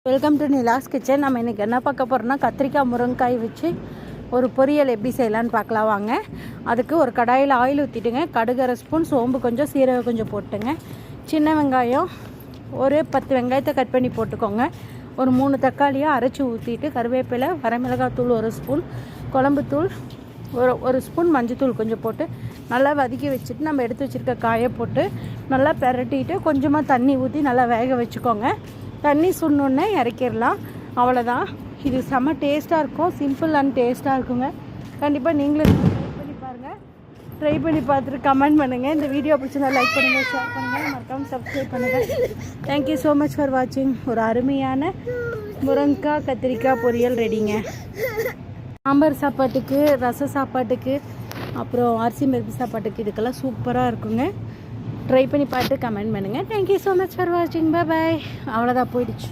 Welcome to Nila's kitchen. நம்ம இன்றைக்கி என்ன பார்க்க போகிறோம்னா கத்திரிக்காய் முருங்கைக்காய் வச்சு ஒரு பொரியல் எப்படி செய்யலான்னு பார்க்கலாம் வாங்க. அதுக்கு ஒரு கடாயில் ஆயில் ஊற்றிட்டுங்க. கடுகு 1 ஸ்பூன், சோம்பு கொஞ்சம், சீரகம் கொஞ்சம் போட்டுங்க. சின்ன வெங்காயம் ஒரு 10 வெங்காயத்தை கட் பண்ணி போட்டுக்கோங்க. ஒரு 3 தக்காளியை அரைச்சி ஊற்றிட்டு கருவேப்பிலை, வரமிளகாத்தூள் 1 ஸ்பூன், குழம்புத்தூள் ஒரு ஸ்பூன், மஞ்சத்தூள் கொஞ்சம் போட்டு நல்லா வதக்கி வச்சுட்டு நம்ம எடுத்து வச்சுருக்க காயை போட்டு நல்லா பிரட்டிட்டு கொஞ்சமாக தண்ணி ஊற்றி நல்லா வேக வச்சுக்கோங்க. தண்ணி சுண்ணோன்னே இறக்கிடலாம். அவ்வளோதான். இது செம்ம டேஸ்ட்டாக இருக்கும். சிம்பிள் அண்ட் டேஸ்ட்டாக இருக்குங்க. கண்டிப்பாக நீங்களும் ட்ரை பண்ணி பாருங்கள். ட்ரை பண்ணி பார்த்துட்டு கமெண்ட் பண்ணுங்கள். இந்த வீடியோ பிடிச்சிருந்தா லைக் பண்ணுங்கள், ஷேர் பண்ணுங்கள், மறக்காமல் சப்ஸ்கிரைப் பண்ணுங்கள். தேங்க்யூ ஸோ மச் ஃபார் வாட்சிங். ஒரு அருமையான முருங்கைக்காய் கத்திரிக்காய் பொரியல் ரெடிங்க. சாம்பார் சாப்பாட்டுக்கு, ரச சாப்பாட்டுக்கு, அப்புறம் அரிசி பருப்பு சாப்பாட்டுக்கு இதுக்கெல்லாம் சூப்பராக இருக்குங்க. ட்ரை பண்ணி பார்த்து கமெண்ட் பண்ணுங்கள். தேங்க்யூ ஸோ மச் ஃபார் வாட்சிங். பாய். அவ்வளோதான், போயிடுச்சு.